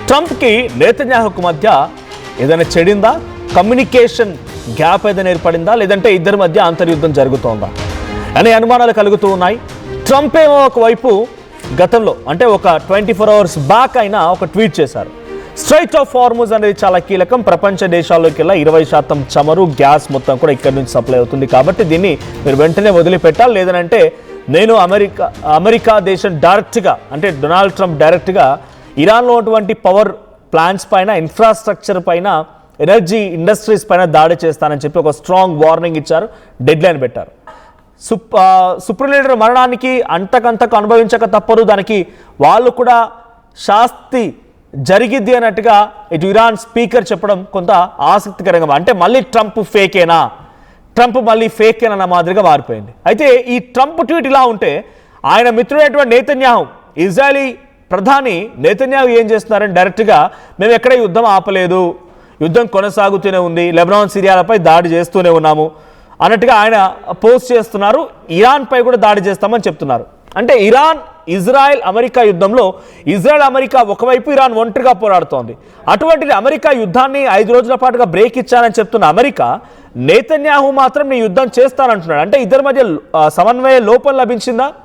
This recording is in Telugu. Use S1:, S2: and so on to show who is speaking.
S1: ట్రంప్కి నేతన్యాహుకు మధ్య ఏదైనా చెడిందా, కమ్యూనికేషన్ గ్యాప్ ఏదైనా ఏర్పడిందా, లేదంటే ఇద్దరి మధ్య అంతర్యుద్ధం జరుగుతోందా అనే అనుమానాలు కలుగుతూ ఉన్నాయి. ట్రంప్ ఏమో ఒకవైపు గతంలో అంటే ఒక 24 అవర్స్ బ్యాక్ అయినా ఒక ట్వీట్ చేశారు. స్ట్రైట్ ఆఫ్ హార్ముజ్ అనేది చాలా కీలకం, ప్రపంచ దేశాల్లోకి వెళ్ళా 20% చమురు గ్యాస్ మొత్తం కూడా ఇక్కడ నుంచి సప్లై అవుతుంది, కాబట్టి దీన్ని మీరు వెంటనే వదిలిపెట్టాలి, లేదనంటే నేను అమెరికా దేశం డైరెక్ట్గా అంటే డొనాల్డ్ ట్రంప్ డైరెక్ట్గా ఇరాన్లో ఉన్నటువంటి పవర్ ప్లాంట్స్ పైన, ఇన్ఫ్రాస్ట్రక్చర్ పైన, ఎనర్జీ ఇండస్ట్రీస్ పైన దాడి చేస్తానని చెప్పి ఒక స్ట్రాంగ్ వార్నింగ్ ఇచ్చారు, డెడ్ లైన్ పెట్టారు. సుప్రీం లీడర్ మరణానికి అంతకంతకు అనుభవించక తప్పరు, దానికి వాళ్ళు కూడా శాస్తి జరిగిద్ది అన్నట్టుగా ఇటు ఇరాన్ స్పీకర్ చెప్పడం కొంత ఆసక్తికరంగా, అంటే మళ్ళీ ట్రంప్ ఫేకేనా, ట్రంప్ మళ్ళీ ఫేకేనా అన్న మాదిరిగా మారిపోయింది. అయితే ఈ ట్రంప్ ట్వీట్ ఇలా ఉంటే ఆయన మిత్రుడైనటువంటి నేతన్యాహు, ఇజ్రాయలీ ప్రధాని నేతన్యాహు ఏం చేస్తున్నారని డైరెక్ట్గా మేము ఎక్కడ యుద్ధం ఆపలేదు, యుద్ధం కొనసాగుతూనే ఉంది, లెబనాన్ సిరియాలపై దాడి చేస్తూనే ఉన్నాము అన్నట్టుగా ఆయన పోస్ట్ చేస్తున్నారు. ఇరాన్పై కూడా దాడి చేస్తామని చెప్తున్నారు. అంటే ఇరాన్, ఇజ్రాయెల్, అమెరికా యుద్ధంలో ఇజ్రాయెల్, అమెరికా ఒకవైపు, ఇరాన్ ఒంటరిగా పోరాడుతోంది. అటువంటిది అమెరికా యుద్ధాన్ని 5 రోజుల పాటుగా బ్రేక్ ఇచ్చానని చెప్తున్న అమెరికా, నేతన్యాహు మాత్రం నీ యుద్ధం చేస్తానంటున్నాడు. అంటే ఇద్దరి మధ్య సమన్వయ లోపం లభించిందా?